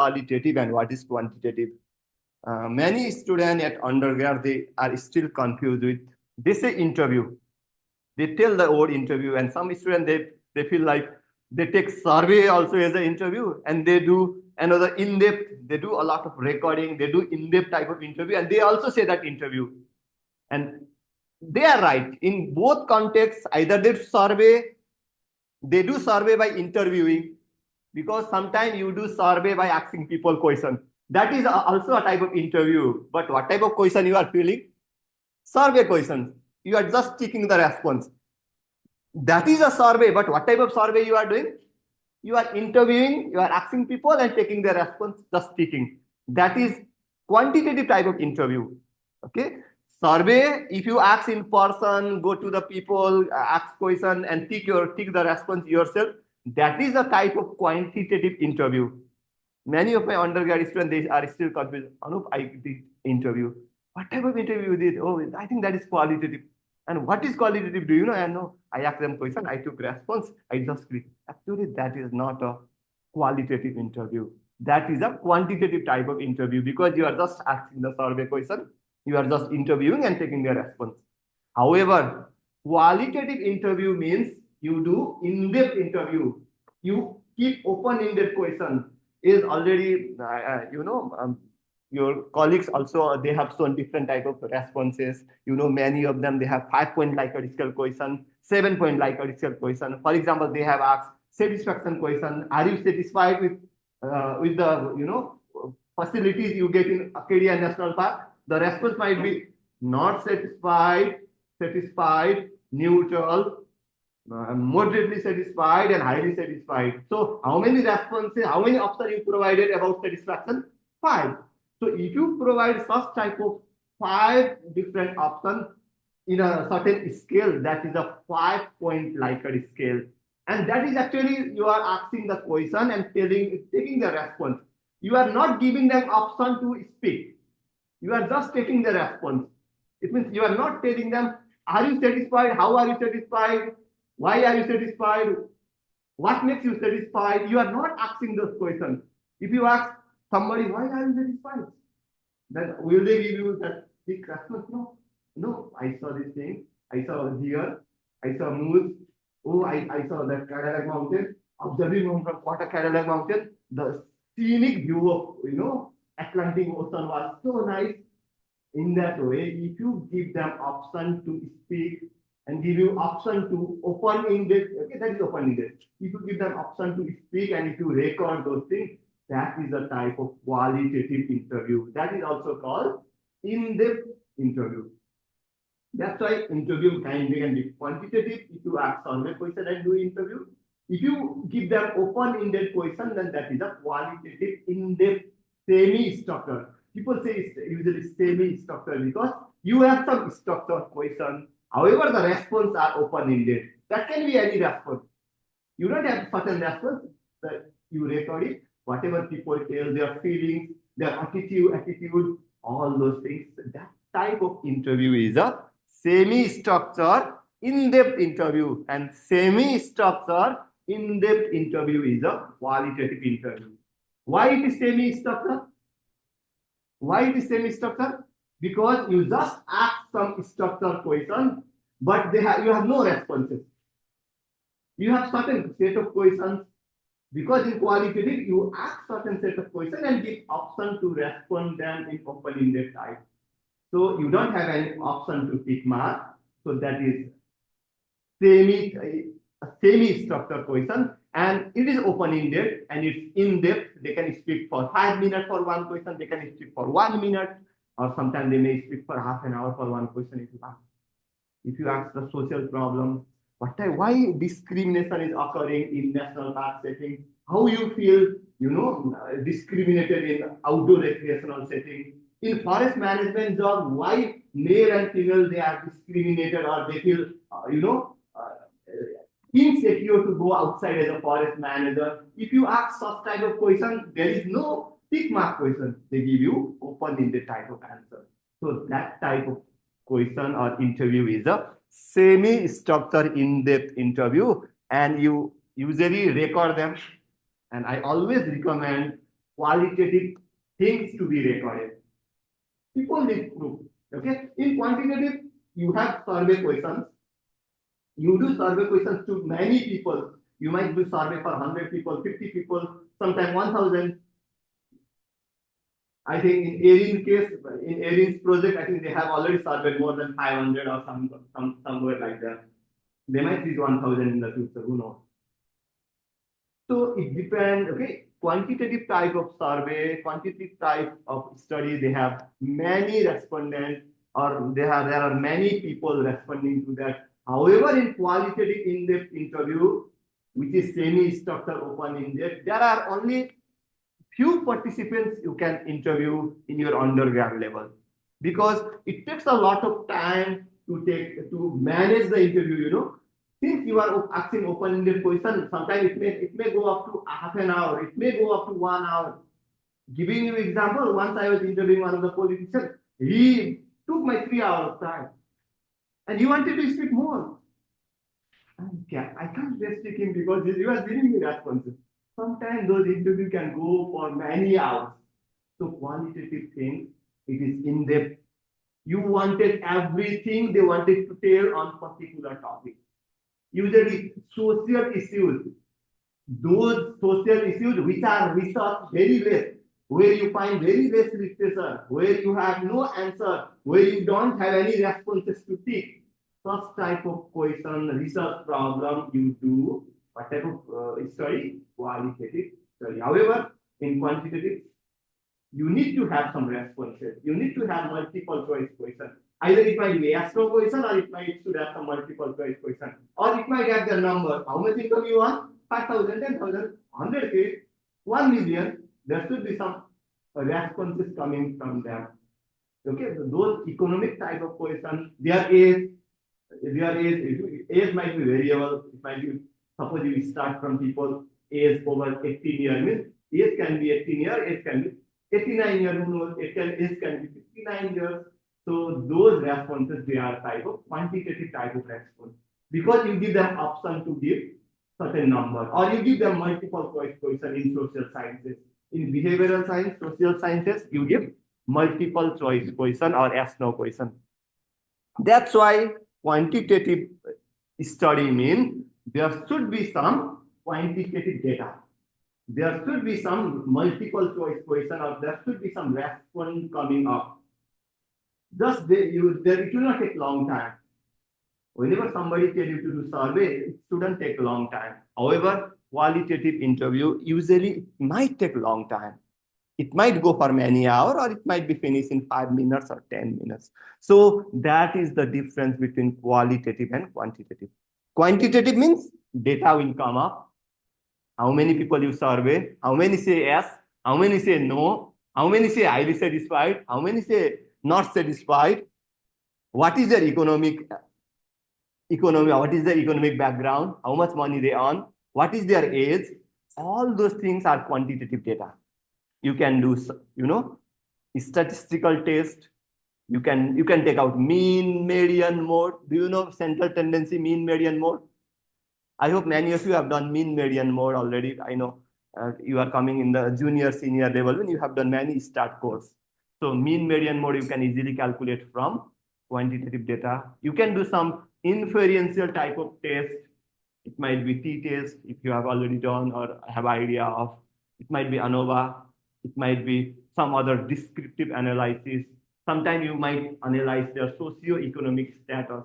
qualitative and what is quantitative. Many students at undergrad, they are still confused with, they say interview. They tell the word interview, and some students, they feel like they take survey also as an interview, and they do another in-depth, they do a lot of recording, they do in-depth type of interview, and they also say that interview. And they are right. In both contexts, either they do survey by interviewing, because sometimes you do survey by asking people question. That is also a type of interview. But what type of question you are feeling? Survey questions. You are just taking the response. That is a survey, but what type of survey you are doing? You are interviewing, you are asking people and taking their response, just speaking. That is quantitative type of interview. Okay. Survey, if you ask in person, go to the people, ask question and take the response yourself. That is a type of quantitative interview. Many of my undergrad students, they are still confused. Anup, I did interview. What type of interview you did? Oh, I think that is qualitative. And what is qualitative? Do you know? I know. I asked them question. I took response. I just click. Actually, that is not a qualitative interview. That is a quantitative type of interview, because you are just asking the survey question. You are just interviewing and taking the response. However, qualitative interview means you do in-depth interview. You keep open-ended question. Is already, your colleagues also, they have shown different type of responses. Many of them, they have 5-point Likert scale question, 7-point Likert scale question. For example, they have asked satisfaction question. Are you satisfied with the facilities you get in Acadia National Park? The response might be not satisfied, satisfied, neutral, moderately satisfied, and highly satisfied. So how many responses, how many options you provided about satisfaction? 5. So if you provide such type of 5 different options in a certain scale, that is a 5-point Likert scale. And that is actually, you are asking the question and taking the response. You are not giving them option to speak. You are just taking the response. It means you are not telling them, are you satisfied? How are you satisfied? Why are you satisfied? What makes you satisfied? You are not asking those questions. If you ask somebody, why are you satisfied? Then will they give you that big response? No. No, I saw this thing. I saw deer. I saw moose. Oh, I saw that Cadillac Mountain. Observing from Cadillac Mountain, the scenic view of, Atlantic Ocean was so nice. In that way, if you give them option to speak and give you option to open-ended, okay, that is open-ended. If you give them option to speak and if you record those things, that is a type of qualitative interview. That is also called in-depth interview. That's why interview can be quantitative if you ask survey question and do interview. If you give them open-ended question, then that is a qualitative in-depth semi-structured. People say it's usually semi-structured because you have some structured question. However, the response are open-ended. That can be any response. You don't have certain response that you record it. Whatever people tell, their feelings, their attitude, all those things. That type of interview is a semi-structured, in-depth interview, and semi-structured, in-depth interview is a qualitative interview. Why it is semi-structured? Why it is semi-structured? Because you just ask some structured question, but you have no responses. You have certain set of questions, because in qualitative you ask certain set of questions and give option to respond them in open-ended type. So you don't have any option to tick mark. So that is semi-structured question, and it is open-ended and it's in-depth. They can speak for 5 minutes for one question. They can speak for 1 minute, or sometimes they may speak for half an hour for one question. If you ask the social problem, why discrimination is occurring in national park setting, how you feel, discriminated in outdoor recreational setting. In forest management job, why male and female, they are discriminated, or they feel, insecure to go outside as a forest manager. If you ask such type of question, there is no tick mark question. They give you open-ended type of answer. So that type of question or interview is a semi-structured in-depth interview, and you usually record them. And I always recommend qualitative things to be recorded. People need proof. Okay. In quantitative, you have survey questions. You do survey questions to many people. You might do survey for 100 people, 50 people, sometimes 1,000. I think in Erin's case, in Erin's project, I think they have already surveyed more than 500 or somewhere like that. They might reach 1,000 in the future, who knows? So it depends, okay, quantitative type of survey, quantitative type of study, they have many respondents or there are many people responding to that. However, in qualitative in-depth interview, which is semi-structured open in-depth, there are only few participants you can interview in your undergrad level because it takes a lot of time to manage the interview, since you are asking open-ended question, sometimes it may go up to half an hour, it may go up to 1 hour. Giving you example, once I was interviewing one of the politicians, he took my 3 hours time, and he wanted to speak more. I can't restrict him because he was giving me responses. Sometimes those interviews can go for many hours. So qualitative thing, it is in depth. You wanted everything they wanted to tell on particular topic. Usually social issues, those social issues which are researched very less, where you find very less literature, where you have no answer, where you don't have any responses to take. Such type of question, research problem you do, what type of study? Qualitative study. However, in quantitative, you need to have some responses. You need to have multiple choice question. Either it might be yes no question or it might should have some multiple choice question. Or it might have the number. How much income you want? 5,000, 10,000, 100K, 1 million. There should be some responses coming from them. Okay, so those economic type of questions, their age might be variable. It might be, suppose you start from people age over 18 years, means age can be 18 years, age can be 89 years, who knows, age can be 59 years. So those responses, they are type of quantitative type of response. Because you give them option to give certain number, or you give them multiple choice question in social sciences. In behavioral science, social sciences, you give multiple choice question or yes no question. That's why quantitative study means there should be some quantitative data. There should be some multiple choice question or there should be some response coming up. Thus, it will not take long time. Whenever somebody tell you to do survey, it shouldn't take a long time. However, qualitative interview usually might take a long time. It might go for many hours or it might be finished in 5 minutes or 10 minutes. So that is the difference between qualitative and quantitative. Quantitative means data will come up. How many people you survey? How many say yes? How many say no? How many say highly satisfied? How many say not satisfied? What is their what is their economic background? How much money they earn? What is their age? All those things are quantitative data. You can do, statistical test. You can take out mean, median, mode. Do you know central tendency, mean, median, mode? I hope many of you have done mean, median, mode already. I know you are coming in the junior, senior level when you have done many start course. So mean, median, mode you can easily calculate from quantitative data. You can do some inferential type of test. It might be t-test if you have already done or have idea of. It might be ANOVA. It might be some other descriptive analysis. Sometimes you might analyze their socio-economic status.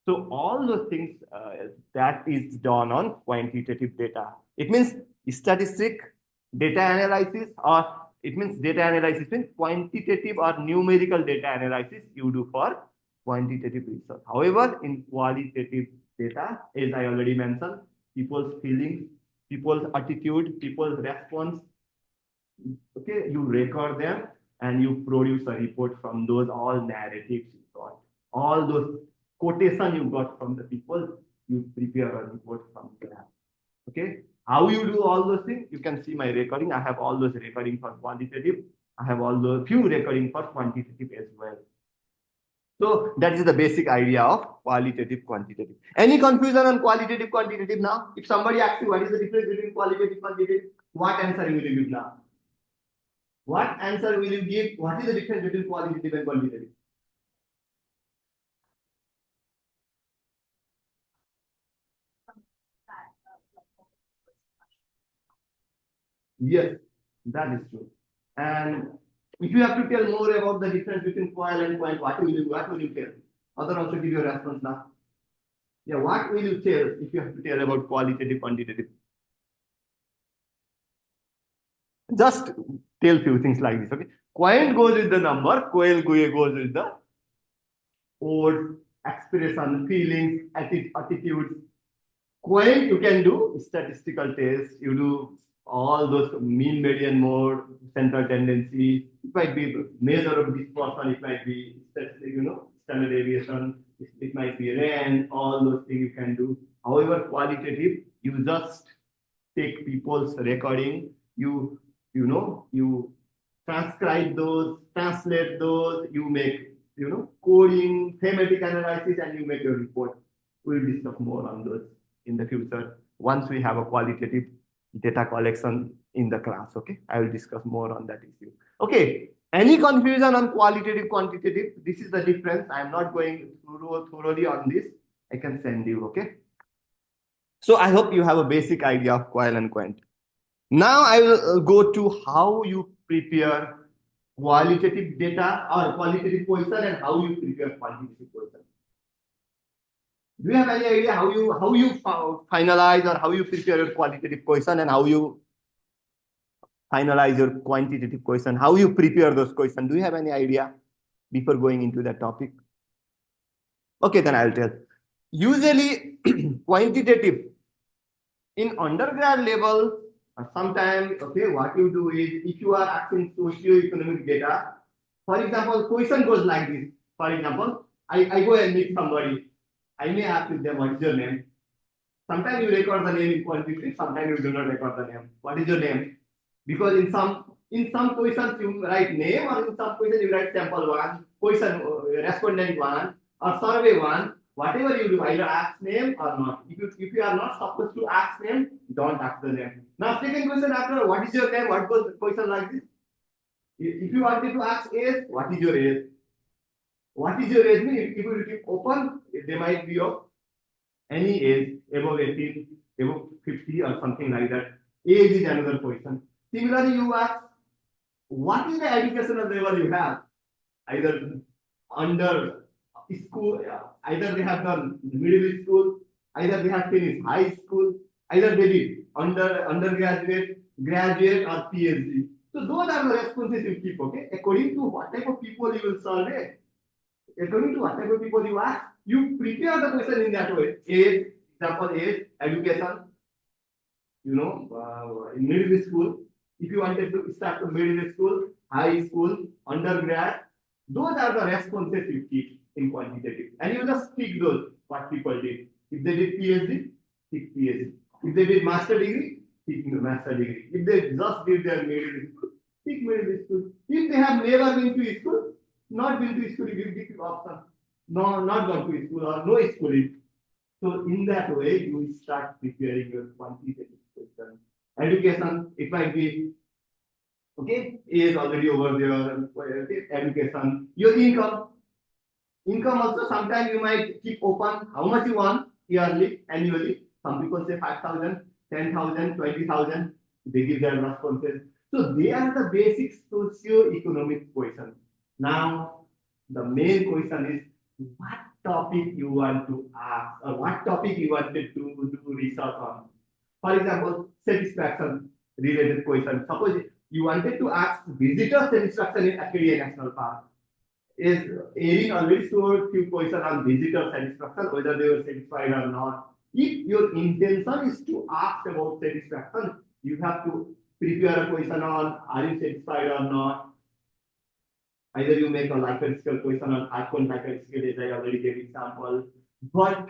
So all those things that is done on quantitative data. It means statistic data analysis, or it means data analysis means quantitative or numerical data analysis you do for quantitative research. However, in qualitative data, as I already mentioned, people's feelings, people's attitude, people's response, okay, you record them and you produce a report from those all narratives you got, all those quotation you got from the people, you prepare a report from there. Okay, how you do all those things? You can see my recording. I have all those recording for quantitative. I have all those few recording for quantitative as well. So that is the basic idea of qualitative, quantitative. Any confusion on qualitative, quantitative now? If somebody asks you what is the difference between qualitative, quantitative, what answer you will give now? What answer will you give? What is the difference between qualitative and quantitative? Yes, that is true. And if you have to tell more about the difference between coil and point, what will you tell? Other also give your response now. Yeah, what will you tell if you have to tell about qualitative, quantitative? Just tell few things like this, okay? Quant goes with the number, goes with the words, expression, feelings, attitudes. Quant you can do statistical tests, you do all those mean, median, mode, central tendency. It might be measure of dispersion, it might be standard deviation, it might be range, all those things you can do. However, qualitative, you just take people's recording, you transcribe those, translate those, you make coding, thematic analysis, and you make your report. We'll discuss more on those in the future once we have a qualitative data collection in the class. Okay, I will discuss more on that issue. Okay, any confusion on qualitative, quantitative? This is the difference. I am not going thoroughly on this. I can send you. Okay. So I hope you have a basic idea of coil and quant. Now I will go to how you prepare qualitative data or qualitative question and how you prepare quantitative question. Do you have any idea how you finalize or how you prepare your qualitative question and how you finalize your quantitative question? How you prepare those questions? Do you have any idea before going into that topic? Okay, then I'll tell. Usually, quantitative in undergrad level, sometimes, okay, what you do is if you are asking socio-economic data, for example, question goes like this. For example, I go and meet somebody. I may ask them, what is your name? Sometimes you record the name in quantitative, sometimes you do not record the name. What is your name? Because in some questions you write name, or in some questions you write sample one, question respondent one, or survey one. Whatever you do, either ask name or not. If you are not supposed to ask name, don't ask the name. Now second question after, what is your name? What goes the question like this? If you wanted to ask age, what is your age? What is your age? If you keep open, they might be of any age, above 18, above 50 or something like that. Age is another question. Similarly, you ask, what is the educational level you have? Either under school, either they have done middle school, either they have finished high school, either they did undergraduate, graduate, or PhD. So those are the responses you keep, okay? According to what type of people you will survey, according to what type of people you ask, you prepare the question in that way. Age, example, age, education, in middle school. If you wanted to start from middle school, high school, undergrad, those are the responses you keep in quantitative. And you just pick those, what people did. If they did PhD, pick PhD. If they did master degree, pick master degree. If they just did their middle school, pick middle school. If they have never been to school, not been to school, you give option. No, not gone to school or no schooling. So in that way, you start preparing your quantitative question. Education, it might be okay, is already over there. Okay, education, your income. Income also sometimes you might keep open how much you want yearly, annually. Some people say 5,000, 10,000, 20,000. They give their responses. So they are the basic socio-economic questions. Now, the main question is what topic you want to ask or what topic you wanted to do research on. For example, satisfaction related question. Suppose you wanted to ask visitor satisfaction in Acadia National Park. Is Erin already showed few questions on visitor satisfaction, whether they were satisfied or not. If your intention is to ask about satisfaction, you have to prepare a question on are you satisfied or not. Either you make a lycurgical question on icon lycurgical, as I already gave example. But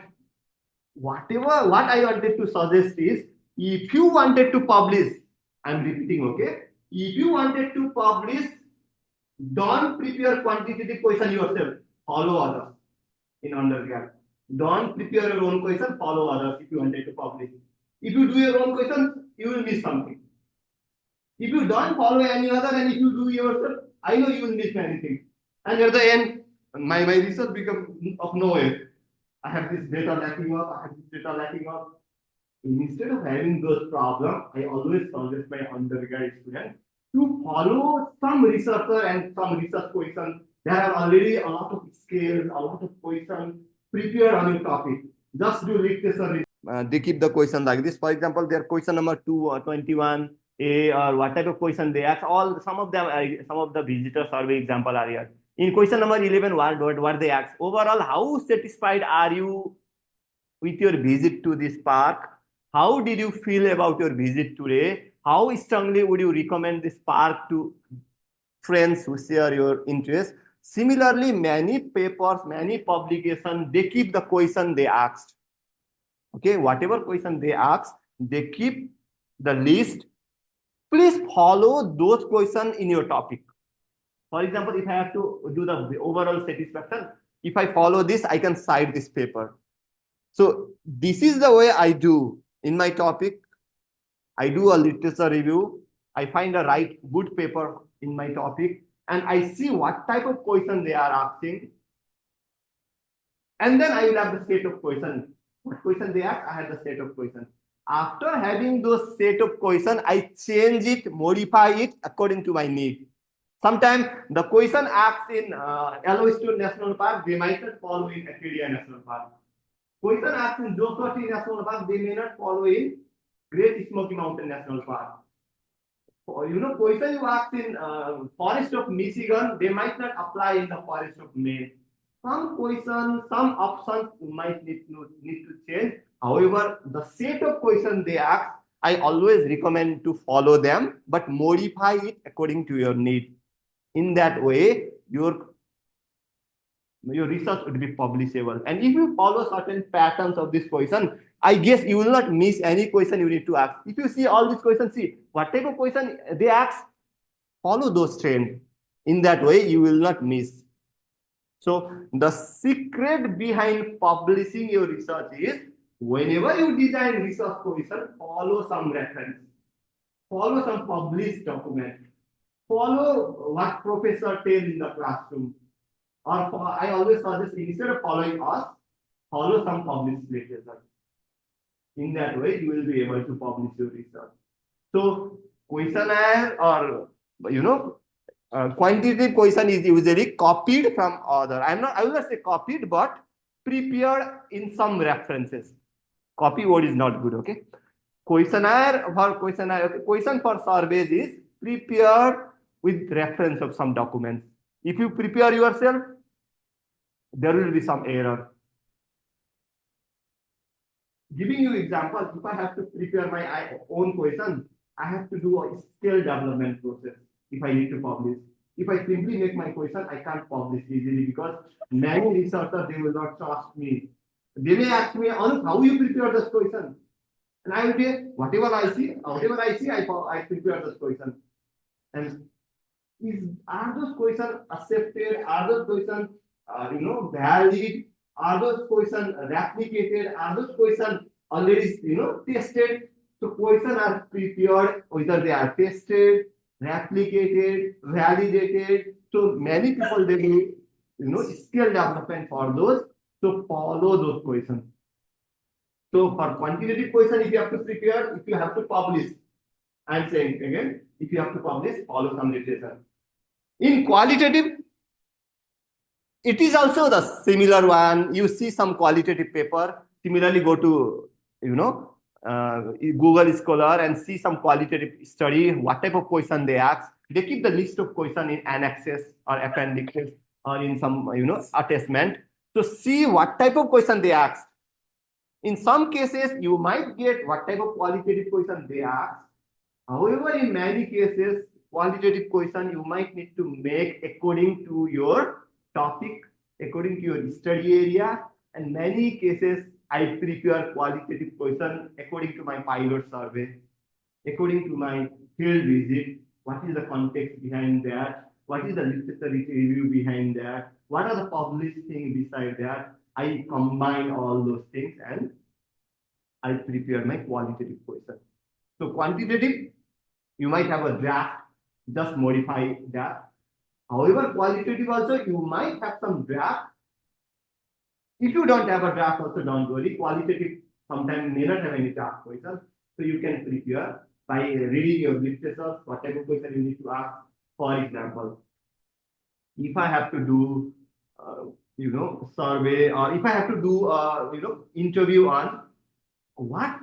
what I wanted to suggest is if you wanted to publish, I'm repeating, okay? If you wanted to publish, don't prepare quantitative question yourself. Follow others in undergrad. Don't prepare your own question, follow others if you wanted to publish. If you do your own question, you will miss something. If you don't follow any other and if you do yourself, I know you will miss many things. And at the end, my research becomes of no way. I have this data lacking up, I have this data lacking up. Instead of having those problems, I always suggest my undergraduate students to follow some researcher and some research questions. There are already a lot of skills, a lot of questions prepared on your topic. Just do literature. They keep the question like this. For example, their question number 21 A or what type of question they ask. All some of them, some of the visitor survey example are here. In question number 11, what they ask? Overall, how satisfied are you with your visit to this park? How did you feel about your visit today? How strongly would you recommend this park to friends who share your interest? Similarly, many papers, many publications, they keep the question they asked. Okay, whatever question they ask, they keep the list. Please follow those questions in your topic. For example, if I have to do the overall satisfaction, if I follow this, I can cite this paper. So this is the way I do in my topic. I do a literature review. I find a right good paper in my topic, and I see what type of question they are asking. And then I will have the set of questions. What question they ask, I have the set of questions. After having those set of questions, I change it, modify it according to my need. Sometimes the question asked in Yellowstone National Park, they might not follow in Acadia National Park. Question asked in Joshua Tree National Park, they may not follow in Great Smoky Mountain National Park. Question you asked in Forest of Michigan, they might not apply in the Forest of Maine. Some questions, some options you might need to change. However, the set of questions they ask, I always recommend to follow them, but modify it according to your need. In that way, your research would be publishable. And if you follow certain patterns of this question, I guess you will not miss any question you need to ask. If you see all these questions, see what type of question they ask, follow those trends. In that way, you will not miss. So the secret behind publishing your research is whenever you design research question, follow some reference, follow some published document, follow what professor tell in the classroom. Or I always suggest instead of following us, follow some published literature. In that way, you will be able to publish your research. So questionnaire or quantitative question is usually copied from other. I will not say copied, but prepared in some references. Copy word is not good, okay? Questionnaire, question for surveys is prepared with reference of some documents. If you prepare yourself, there will be some error. Giving you example, if I have to prepare my own question, I have to do a skill development process if I need to publish. If I simply make my question, I can't publish easily because many researchers, they will not trust me. They may ask me, Anup, how you prepare this question? And I will say, whatever I see, I prepare this question. And are those questions accepted? Are those questions, valid? Are those questions replicated? Are those questions already, tested? So questions are prepared, whether they are tested, replicated, validated. So many people they do, skill development for those. So follow those questions. So for quantitative question, if you have to prepare, if you have to publish, I'm saying again, if you have to publish, follow some literature. In qualitative, it is also the similar one. You see some qualitative paper. Similarly, go to Google Scholar and see some qualitative study. What type of question they ask? They keep the list of question in annexes or appendixes or in some attachment. So see what type of question they ask. In some cases, you might get what type of qualitative question they ask. However, in many cases, qualitative question you might need to make according to your topic, according to your study area. And many cases, I prepare qualitative question according to my pilot survey, according to my field visit. What is the context behind that? What is the literature review behind that? What are the published things beside that? I combine all those things and I prepare my qualitative question. So quantitative, You might have a draft, just modify that. However, qualitative also, you might have some draft. If you don't have a draft, also don't worry. Qualitative sometimes may not have any draft question. So you can prepare by reading your literature, what type of question you need to ask. For example, if I have to do, survey, or if I have to do, interview on what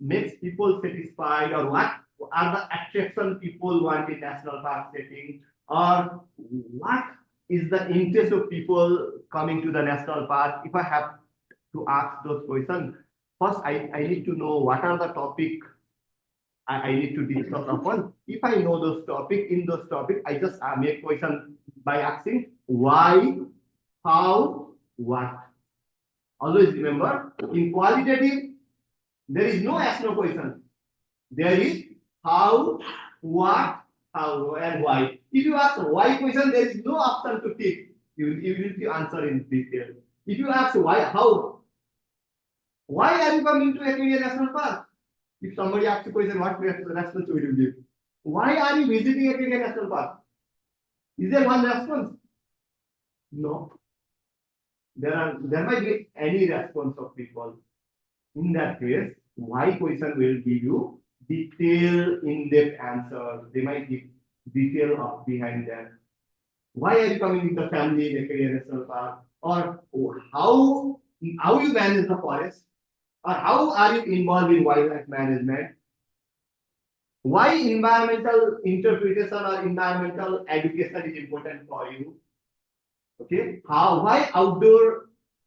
makes people satisfied, or what are the attraction people want in national park setting, or what is the interest of people coming to the national park. If I have to ask those questions, first I need to know what are the topic I need to discuss upon. If I know those topic, in those topic, I just make question by asking why, how, what. Always remember, in qualitative, there is no yes no question. There is how, what, how, and why. If you ask why question, there is no option to tick. You need to answer in detail. If you ask why, how, why are you coming to Acadia National Park? If somebody asks a question, what response will you give? Why are you visiting Acadia National Park? Is there one response? No. There might be any response of people. In that case, why question will give you detailed, in-depth answer. They might give detail of behind that. Why are you coming with the family in Acadia National Park? Or how you manage the forest? Or how are you involved in wildlife management? Why environmental interpretation or environmental education is important for you? Okay, why outdoor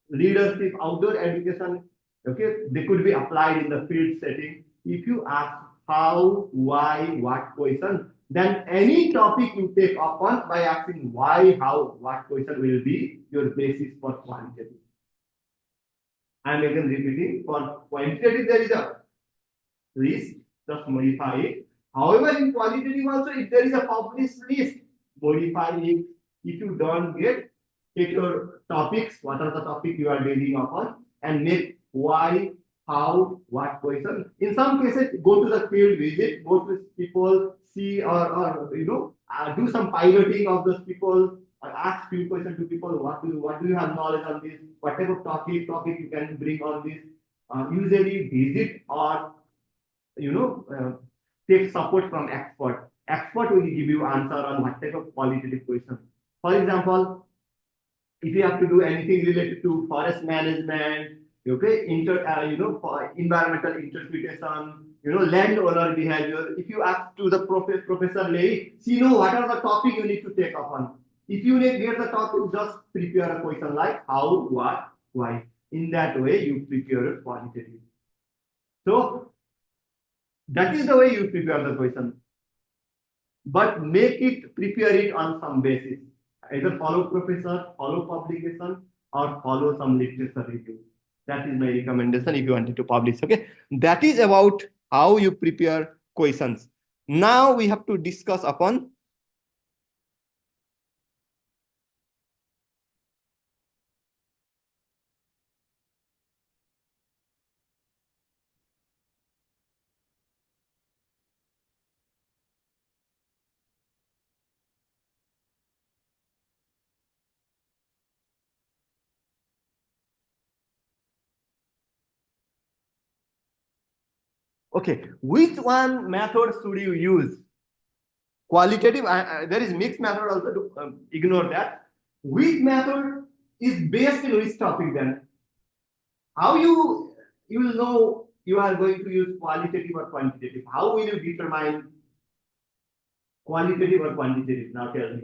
leadership, outdoor education, okay, they could be applied in the field setting. If you ask how, why, what question, then any topic you take upon by asking why, how, what question will be your basis for quantitative. I'm again repeating, for quantitative there is a list, just modify it. However, in qualitative also, if there is a published list, modify it. If you don't get, take your topics, what are the topics you are dealing upon, and make why, how, what question. In some cases, go to the field visit, go to people, see, or do some piloting of those people, or ask few questions to people. What do you have knowledge on this? What type of topic you can bring on this? Usually visit or take support from expert. Expert will give you answer on what type of qualitative question. For example, if you have to do anything related to forest management, okay, for environmental interpretation, landowner behavior. If you ask to the Professor Lay, see, what are the topic you need to take upon. If you need get the topic, just prepare a question like how, what, why. In that way, you prepare a quantitative. So that is the way you prepare the question. But prepare it on some basis. Either follow professor, follow publication, or follow some literature review. That is my recommendation if you wanted to publish. Okay. That is about how you prepare questions. Now we have to discuss upon okay, which one method should you use? Qualitative, there is mixed method also, to ignore that. Which method is based in which topic then? How you will know you are going to use qualitative or quantitative? How will you determine qualitative or quantitative? Now tell me.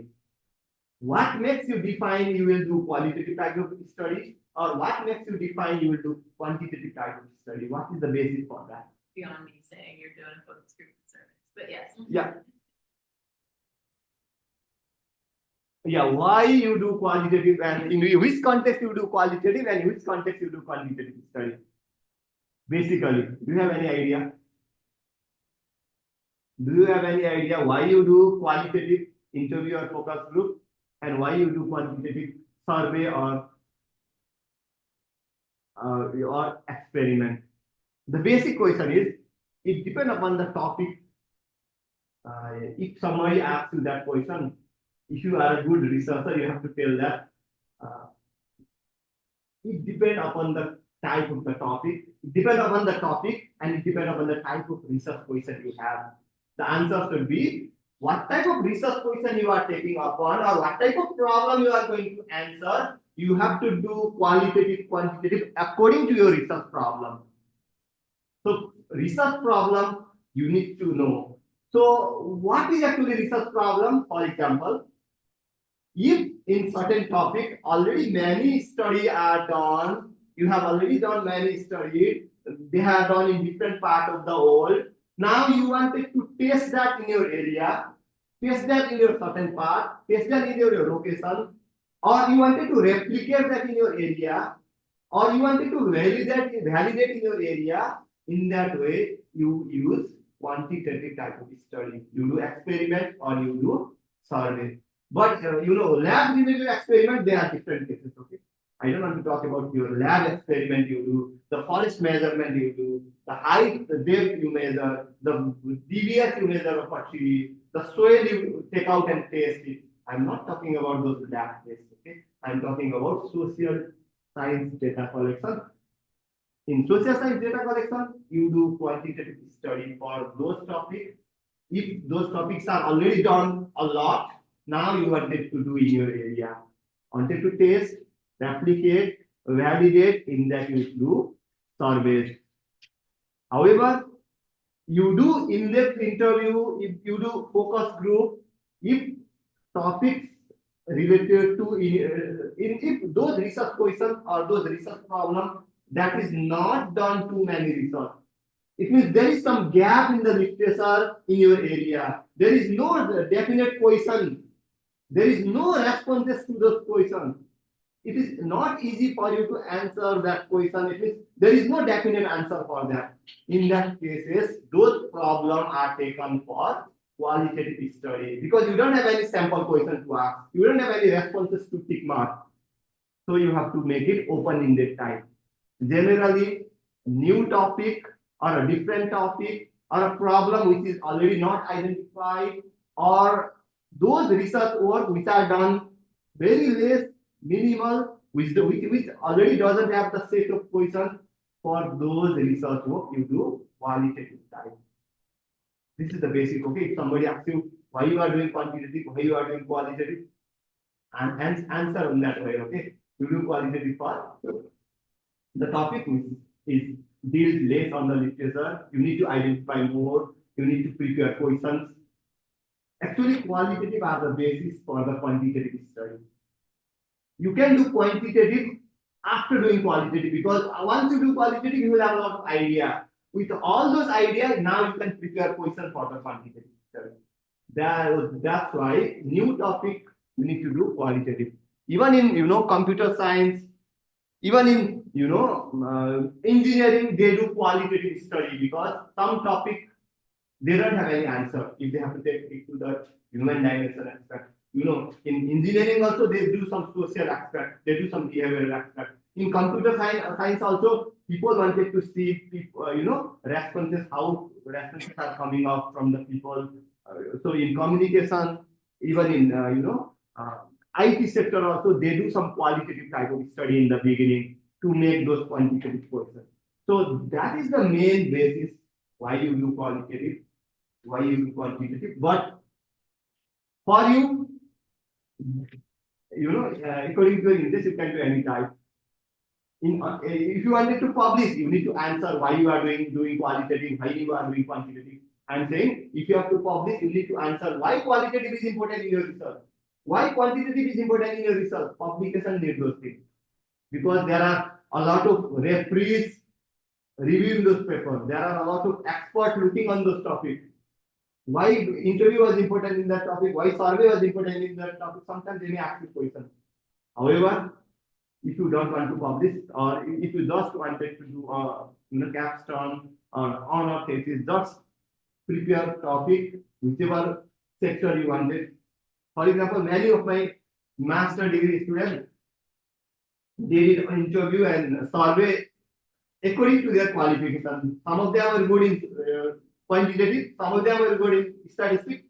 What makes you define you will do qualitative type of study, or what makes you define you will do quantitative type of study? What is the basis for that? Beyond me saying you're doing a focus group surveys, but yes. Yeah. Yeah, why you do qualitative, and in which context you do qualitative and in which context you do quantitative study? Basically, do you have any idea? Do you have any idea why you do qualitative interview or focus group, and why you do quantitative survey or experiment? The basic question is, it depends upon the topic if somebody asks you that question, if you are a good researcher, you have to tell that uh, it depends upon the type of the topic, it depends upon the topic, and it depends upon the type of research question you have. The answer should be what type of research question you are taking upon, or what type of problem you are going to answer. You have to do qualitative, quantitative according to your research problem. So research problem you need to know. So what is actually research problem? For example, if in certain topic already many study are done, you have already done many studies, they have done in different part of the world. Now you wanted to test that in your area, test that in your certain part, test that in your location, or you wanted to replicate that in your area, or you wanted to validate in your area. In that way, you use quantitative type of study. You do experiment or you do survey. But lab related experiment, they are different cases. Okay, I don't want to talk about your lab experiment you do, the forest measurement you do, the height, the depth you measure, the devious you measure of a tree, the soil you take out and taste it. I'm not talking about those lab tests. Okay, I'm talking about social science data collection. In social science data collection, you do quantitative study for those topics. If those topics are already done a lot, now you wanted to do in your area. Wanted to test, replicate, validate, in that you do surveys. However, you do in-depth interview, if you do focus group, if topics related to if those research questions or those research problems that is not done too many research. It means there is some gap in the literature in your area. There is no definite question. There is no responses to those questions. It is not easy for you to answer that question. It means there is no definite answer for that. In that cases, those problems are taken for qualitative study because you don't have any sample question to ask. You don't have any responses to tick mark. So you have to make it open-ended type. Generally, new topic or a different topic or a problem which is already not identified or those research work which are done very less, minimal, which already doesn't have the set of questions for those research work you do qualitative type. This is the basic. Okay, if somebody asks you why you are doing quantitative, why you are doing qualitative, and answer in that way. Okay, you do qualitative for the topic which is deals less on the literature. You need to identify more. You need to prepare questions. Actually, qualitative are the basis for the quantitative study. You can do quantitative after doing qualitative because once you do qualitative, you will have a lot of idea. With all those ideas, now you can prepare questions for the quantitative study. That's why new topic you need to do qualitative. Even in computer science, even in engineering, they do qualitative study because some topic they don't have any answer if they have to take it to the human dimension aspect. In engineering also they do some social aspect, they do some behavioral aspect. In computer science also, people wanted to see people, responses, how responses are coming out from the people. So in communication, even in IT sector also, they do some qualitative type of study in the beginning to make those quantitative questions. So that is the main basis why you do qualitative, why you do quantitative. But for you, according to your interest, you can do any type. If you wanted to publish, you need to answer why you are doing qualitative, why you are doing quantitative. I'm saying if you have to publish, you need to answer why qualitative is important in your research, why quantitative is important in your research. Publication needs those things because there are a lot of referees reviewing those papers. There are a lot of experts looking on those topics. Why interview was important in that topic? Why survey was important in that topic? Sometimes they may ask you questions. However, if you don't want to publish or if you just wanted to do a capstone or honor thesis, just prepare topic whichever sector you wanted. For example, many of my master degree students they did an interview and survey according to their qualification. Some of them are good in quantitative. Some of them were good in statistics.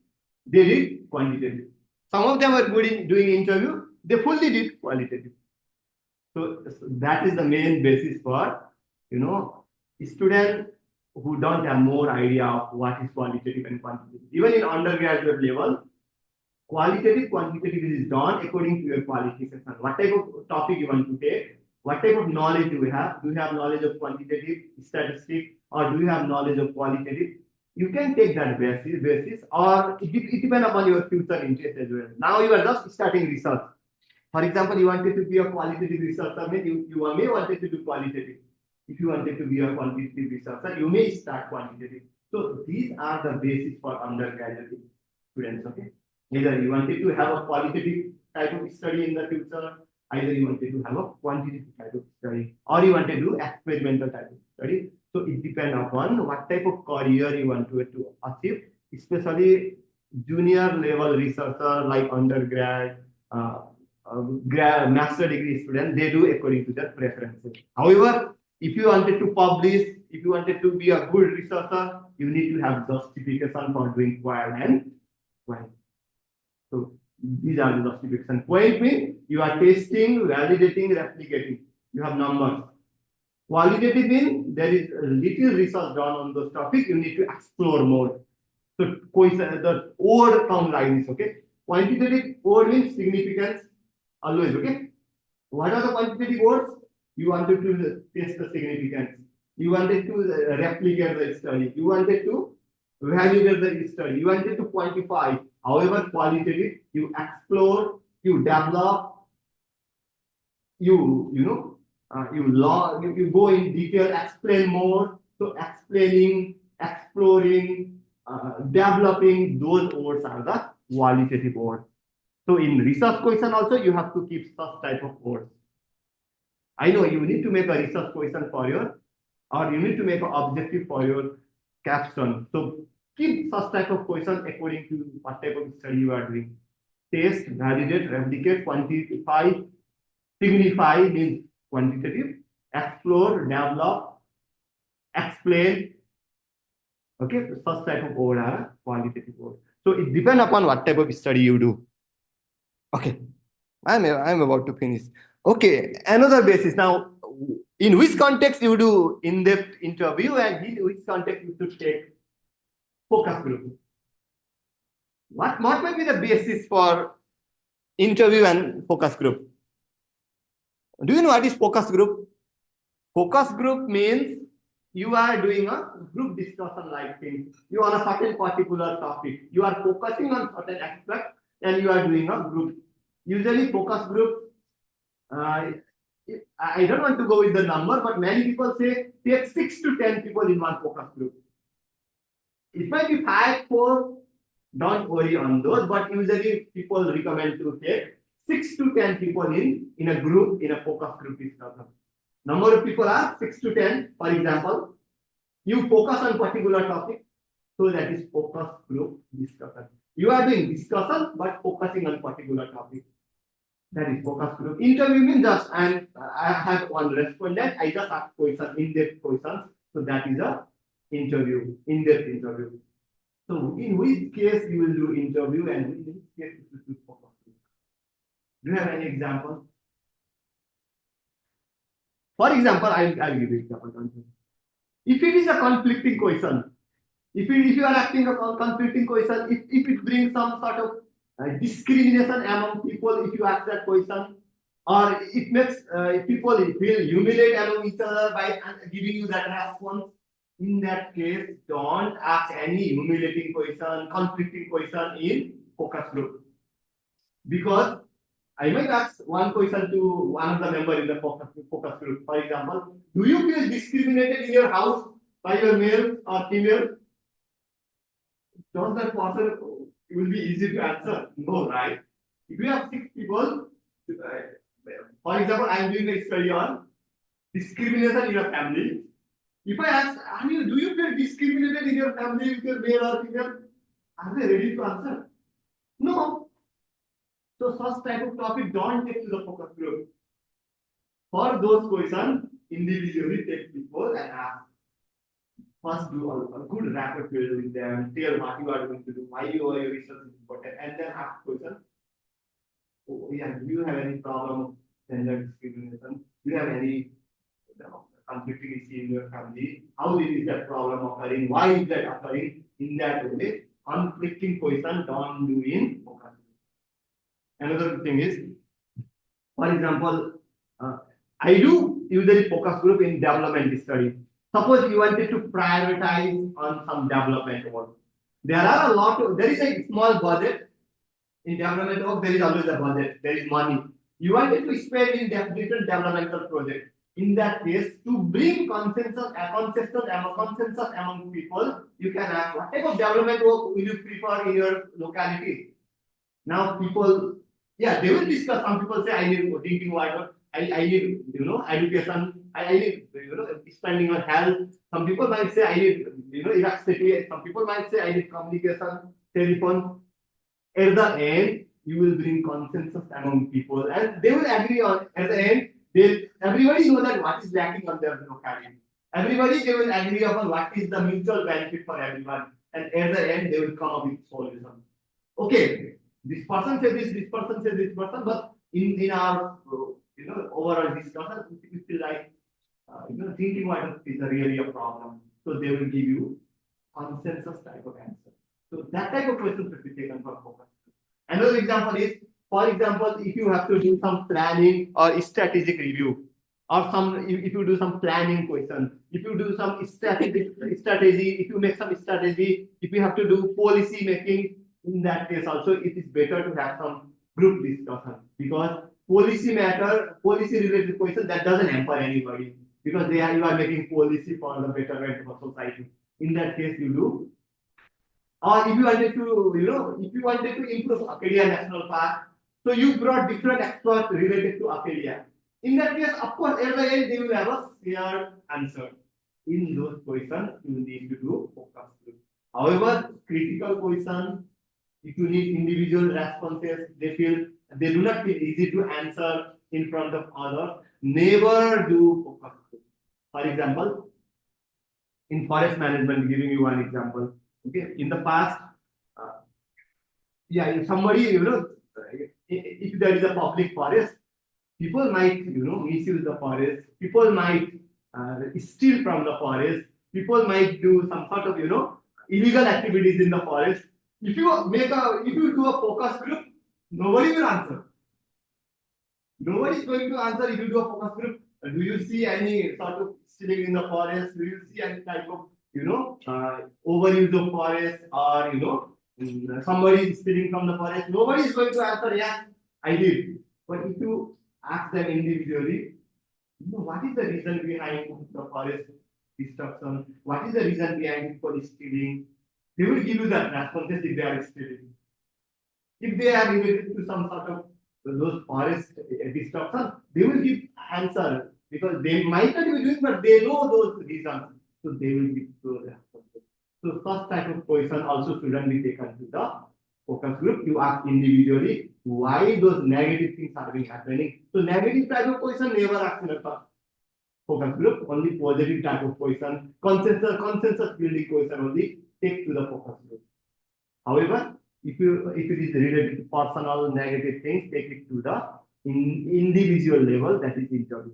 They did quantitative. Some of them were good in doing interview. They fully did qualitative. So that is the main basis for, students who don't have more idea of what is qualitative and quantitative. Even in undergraduate level, qualitative, quantitative is done according to your qualification. What type of topic you want to take? What type of knowledge do you have? Do you have knowledge of quantitative, statistics, or do you have knowledge of qualitative? You can take that basis, or it depends upon your future interest as well. Now you are just starting research. For example, you wanted to be a qualitative researcher, you may wanted to do qualitative. If you wanted to be a quantitative researcher, you may start quantitative. So these are the basis for undergraduate students. Okay, either you wanted to have a qualitative type of study in the future, either you wanted to have a quantitative type of study, or you want to do experimental type of study. So it depends upon what type of career you want to achieve, especially junior level researcher like undergrad, master degree student, they do according to their preferences. However, if you wanted to publish, if you wanted to be a good researcher, you need to have justification for doing qual and quant. So these are the justification. Quant means you are testing, validating, replicating. You have numbers. Qualitative means there is little research done on those topics. You need to explore more. So the word comes like this. Okay. Quantitative word means significance. Always. Okay. What are the quantitative words? You wanted to test the significance. You wanted to replicate the study. You wanted to validate the study. You wanted to quantify. However, qualitative, you explore, you develop, you go in detail, explain more. So explaining, exploring, developing, those words are the qualitative words. So in research question also, you have to keep such type of words. I know you need to make a research question for your, or you need to make an objective for your caption. So keep such type of question according to what type of study you are doing. Test, validate, replicate, quantify, signify means quantitative, explore, develop, explain. Okay, so such type of word are qualitative word. So it depends upon what type of study you do. Okay, I'm about to finish. Okay, another basis. Now, in which context you do in-depth interview, and in which context you should take focus group. What might be the basis for interview and focus group? Do you know what is focus group? Focus group means you are doing a group discussion like thing. You are on a certain particular topic. You are focusing on certain aspect and you are doing a group. Usually focus group, I don't want to go with the number, but many people say take 6 to 10 people in one focus group. It might be 5, 4, don't worry on those, but usually people recommend to take 6 to 10 people in a group, in a focus group discussion. Number of people are 6 to 10. For example, you focus on particular topic, so that is focus group discussion. You are doing discussion, but focusing on particular topic. That is focus group. Interview means just, and I have one respondent, I just ask questions, in-depth questions. So that is a interview, in-depth interview. So in which case you will do interview and in which case you will do focus group. Do you have any example? For example, I'll give you example. If it is a conflicting question, if you are asking a conflicting question, if it brings some sort of discrimination among people, if you ask that question, or it makes people feel humiliated among each other by giving you that response, in that case, don't ask any humiliating question, conflicting question in focus group. Because I might ask one question to one of the members in the focus group. For example, do you feel discriminated in your house by your male or female? Does that person, it will be easy to answer? No, right? If you have 6 people, for example, I am doing a study on discrimination in your family. If I ask, do you feel discriminated in your family with your male or female? Are they ready to answer? No. So such type of topic don't take to the focus group. For those questions, individually take people and ask. first do a good rapport build with them, tell what you are going to do, why your research is important, and then ask question. Oh, yeah, do you have any problem of gender discrimination? Do you have any conflicting issue in your family? How is that problem occurring? Why is that occurring? In that way, conflicting question don't do in focus. Another thing is, for example, uh, I do usually focus group in development study. Suppose you wanted to prioritize on some development work. There is a small budget in development work, there is always a budget, there is money. You wanted to spend in different developmental projects. In that case, to bring consensus among people, you can ask what type of development work will you prefer in your locality. Now people, yeah, they will discuss. Some people say I need drinking water, I need education, I need spending on health. Some people might say I need electricity. Some people might say I need communication, telephone. At the end, you will bring consensus among people, and they will agree on. At the end, everybody know that what is lacking on their locality. Everybody they will agree upon what is the mutual benefit for everyone, and at the end they will come up with solution. Okay, this person said this person said this person, but in our overall discussion, we feel like thinking what is really a problem. So they will give you consensus type of answer. So that type of question should be taken for focus. Another example is, for example, if you have to do some planning or strategic review, or if you do some planning question, if you do some strategy, if you make some strategy, if you have to do policy making, in that case also it is better to have some group discussion, because policy related question that doesn't hamper anybody, because you are making policy for the betterment of society. In that case, you do. Or if you wanted to improve Acadia National Park, so you brought different experts related to Acadia. In that case, of course, at the end they will have a shared answer. In those questions, you need to do focus group. However, critical questions, if you need individual responses, they do not feel easy to answer in front of others. Never do focus group. For example, in forest management, giving you one example. Okay, in the past, uh, yeah, if somebody, if there is a public forest, people might, misuse the forest. People might steal from the forest. People might do some sort of, illegal activities in the forest. If you do a focus group, nobody will answer. Nobody is going to answer if you do a focus group. Do you see any sort of stealing in the forest? Do you see any type of overuse of forest, or somebody is stealing from the forest? Nobody is going to answer yes, I did. But if you ask them individually, what is the reason behind the forest destruction? What is the reason behind people stealing? They will give you that responses if they are stealing. If they are related to some sort of those forest destruction, they will give answer, because they might not be doing, but they know those reasons, so they will give those responses. So first type of question also shouldn't be taken to the focus group. You ask individually why those negative things are being happening. So negative type of question never ask in a focus group. Only positive type of question, consensus building question only take to the focus group. However, if it is related to personal negative things, take it to the individual level, that is interview.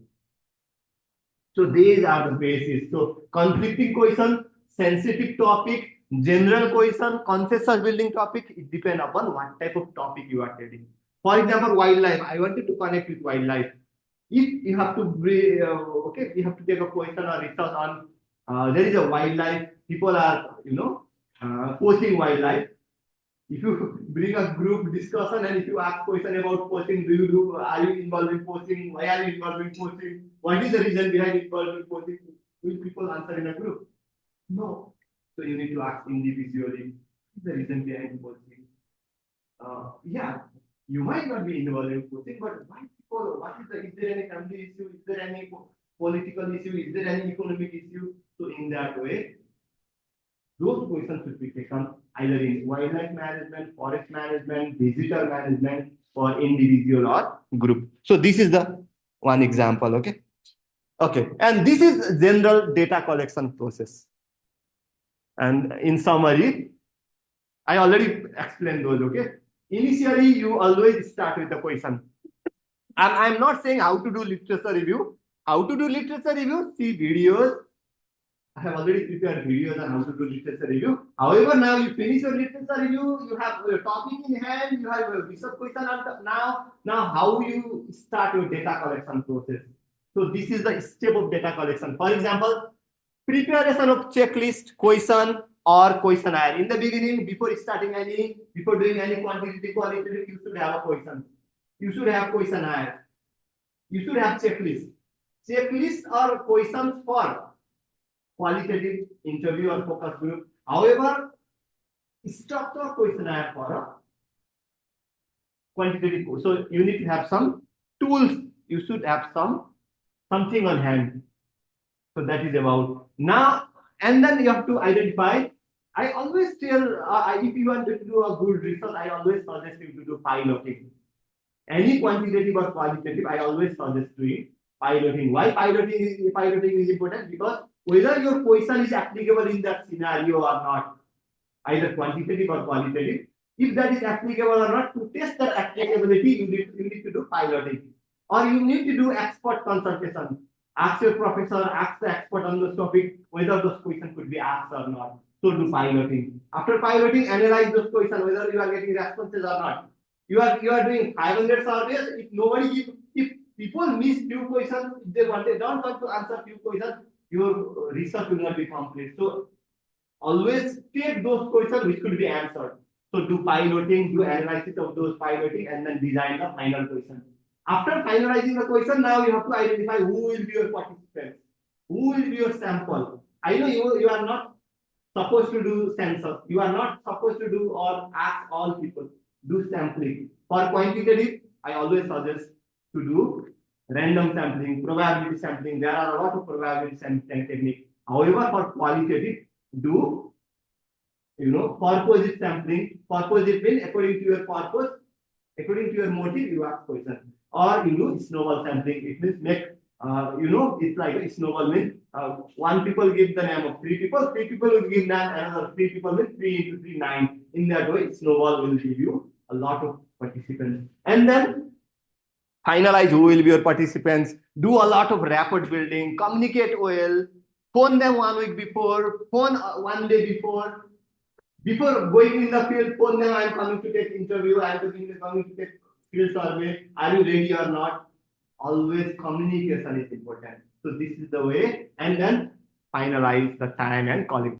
So these are the basis. So conflicting question, sensitive topic, general question, consensus building topic, it depends upon what type of topic you are taking. For example, wildlife. I wanted to connect with wildlife. If you have to you have to take a question or research on there is a wildlife, people are poaching wildlife. If you bring a group discussion and if you ask question about poaching, are you involved in poaching? Why are you involved in poaching? What is the reason behind involved in poaching? Will people answer in a group? No. So you need to ask individually, what is the reason behind poaching? Yeah, you might not be involved in poaching, but why people? Is there any family issue? Is there any political issue? Is there any economic issue? So in that way, those questions should be taken either in wildlife management, forest management, visitor management, for individual or group. So this is the one example, okay? Okay, and this is general data collection process. And in summary, I already explained those, okay? Initially, you always start with the question. And I'm not saying how to do literature review. How to do literature review, see videos. I have already prepared videos on how to do literature review. However, now you finish your literature review, you have your topic in hand, you have a research question now how you start your data collection process. So this is the step of data collection. For example, preparation of checklist, question or questionnaire. In the beginning, before doing any quantitative, qualitative, you should have a question. You should have questionnaire. You should have checklist. Checklist or questions for qualitative interview or focus group. However, structure questionnaire for a quantitative. So you need to have some tools. You should have something on hand. So that is about now. And then you have to identify. I always tell if you want to do a good research, I always suggest you to do piloting. Any quantitative or qualitative, I always suggest doing piloting. Why piloting is important? Because whether your question is applicable in that scenario or not, either quantitative or qualitative, if that is applicable or not, to test that applicability, you need to do piloting. Or you need to do expert consultation. Ask your professor, ask the expert on the topic, whether those questions could be asked or not. So do piloting. After piloting, analyze those questions, whether you are getting responses or not. You are doing 500 surveys. If people miss few questions, if they don't want to answer few questions, your research will not be complete. So always take those questions which could be answered. So do piloting, do analysis of those piloting, and then design the final question. After finalizing the question, now you have to identify who will be your participants, who will be your sample. I know you are not supposed to do census. You are not supposed to do or ask all people. Do sampling. For quantitative, I always suggest to do random sampling, probability sampling. There are a lot of probability sampling techniques. However, for qualitative, do purpose sampling. Purpose means according to your purpose, according to your motive, you ask question. Or you do snowball sampling. It means make it's like a snowball means one people give the name of three people will give name, another three people with 3 into 3 9. In that way, snowball will give you a lot of participants. And then finalize who will be your participants, do a lot of rapport building, communicate well, phone them 1 week before, phone 1 day before going in the field, phone them, I'm coming to take interview, I'm coming to take field survey, are you ready or not? Always communication is important. So this is the way, and then finalize the time and calling.